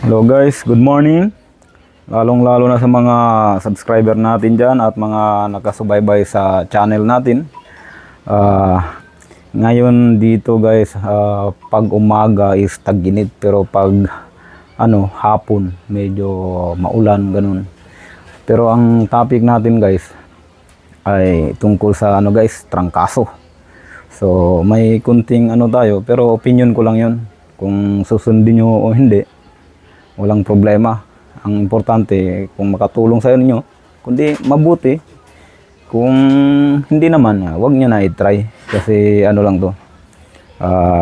Hello guys, good morning. Lalong-lalo na sa mga subscriber natin dyan at mga nakasubaybay sa channel natin. Ngayon dito guys, pag umaga is tag-init pero pag hapon medyo maulan ganun. Pero ang topic natin guys ay tungkol sa guys, trangkaso. So may kunting tayo pero opinion ko lang 'yon. Kung susundin nyo o hindi, walang problema. Ang importante kung makatulong sa inyo, kundi mabuti. Kung hindi naman, wag niyo na i-try kasi lang to.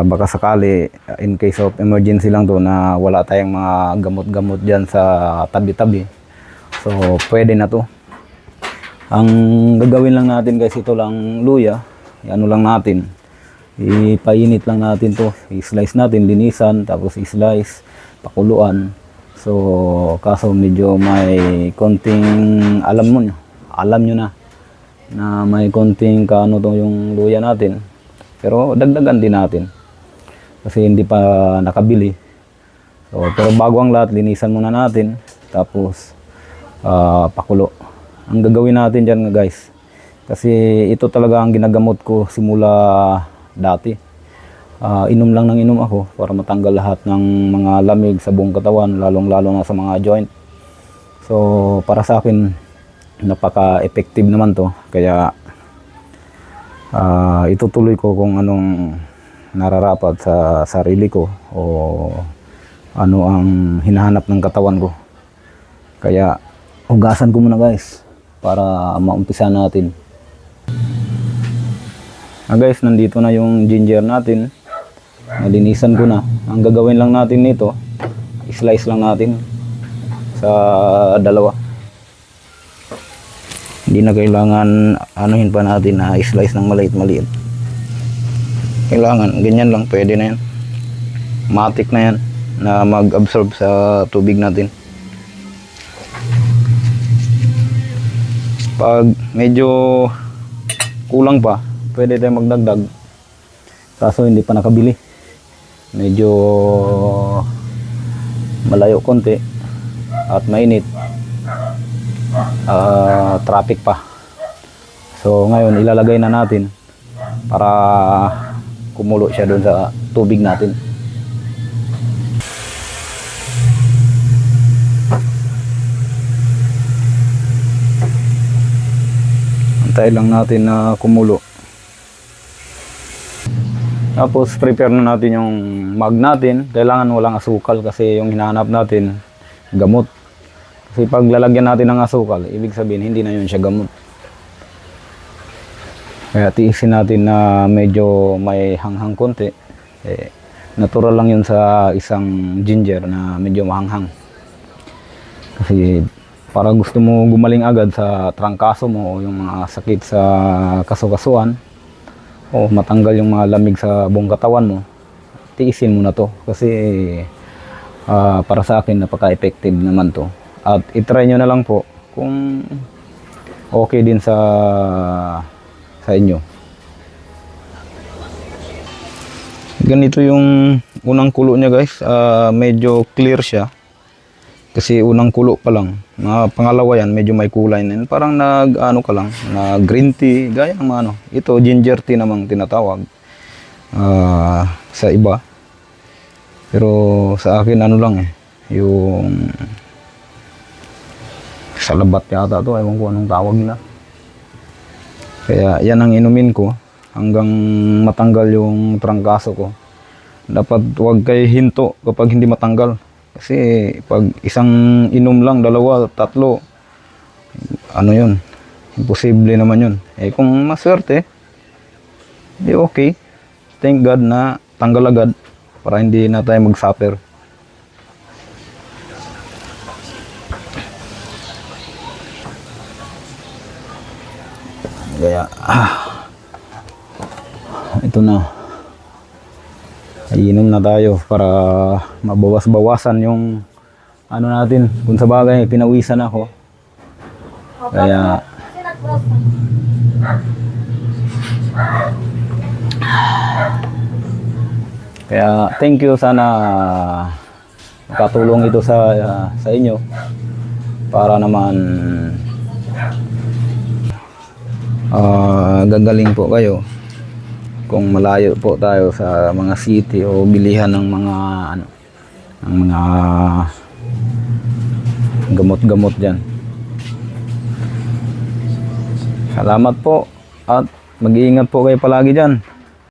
Baka sakali in case of emergency lang to na wala tayong mga gamot-gamot diyan sa tabi-tabi. So pwede na to. Ang gagawin lang natin guys, ito lang luya. Lang natin. Ipainit lang natin to. I-slice natin, linisan, tapos i-slice, pakuluan. So, kaso medyo may konting alam nyo na may konting to yung luya natin. Pero dagdagan din natin kasi hindi pa nakabili. So, pero bago ang lahat, linisan muna natin tapos pakulo. Ang gagawin natin dyan guys, kasi ito talaga ang ginagamot ko simula dati. Inom lang ng inom ako para matanggal lahat ng mga lamig sa buong katawan, lalong-lalo na sa mga joint. So para sa akin napaka-effective naman to, kaya itutuloy ko kung anong nararapat sa sarili ko o ano ang hinahanap ng katawan ko. Kaya hugasan ko muna guys para maumpisa natin. Guys, nandito na yung ginger natin. Nalinisan ko na. Ang gagawin lang natin nito, i-slice lang natin sa dalawa. Hindi na kailangan anuhin pa natin na i-slice ng maliit-maliit. Kailangan, ganyan lang, pwede na yan. Matik na yan na mag-absorb sa tubig natin. Pag medyo kulang pa, pwede tayong magdagdag. Kaso hindi pa nakabili. Medyo malayo konti at mainit. Traffic pa. So ngayon ilalagay na natin para kumulo siya doon sa tubig natin. Antay lang natin na kumulo. Tapos prepare na natin yung mug natin. Kailangan walang asukal kasi yung hinahanap natin gamot. Kasi pag lalagyan natin ng asukal, ibig sabihin hindi na yun siya gamot. Kaya tiisin natin na medyo may hanghang konti. Natural lang yun sa isang ginger na medyo mahanghang. Kasi para gusto mo gumaling agad sa trangkaso mo o yung mga sakit sa kasukasuan, o matanggal yung mga lamig sa buong katawan mo, tiisin mo na to kasi para sa akin napaka-effective naman to. At itry nyo na lang po kung okay din sa inyo. Ganito yung unang kulo nya guys, medyo clear siya kasi unang kulo pa lang. Pangalawa yan, medyo may kulay na yan. Parang nag green tea, gaya ng ito ginger tea namang tinatawag sa iba. Pero sa akin lang yung salabat yata to, ewan ko anong tawag nila. Kaya yan ang inumin ko hanggang matanggal yung trangkaso ko. Dapat huwag kayo hinto kapag hindi matanggal. Kasi pag isang inom lang, dalawa, tatlo, yun, imposible naman yun. Kung maswerte, okay. Thank God na tanggal agad para hindi na tayo mag-suffer. Kaya, ito na. Iinom na tayo para mabawas-bawasan yung natin. Kung sa bagay, pinawisan ako. Kaya thank you, sana makatulong ito sa inyo para naman gagaling po kayo kung malayo po tayo sa mga city o bilihan ng mga ano, ng mga gamot-gamot diyan. Salamat po at mag-iingat po kayo palagi diyan.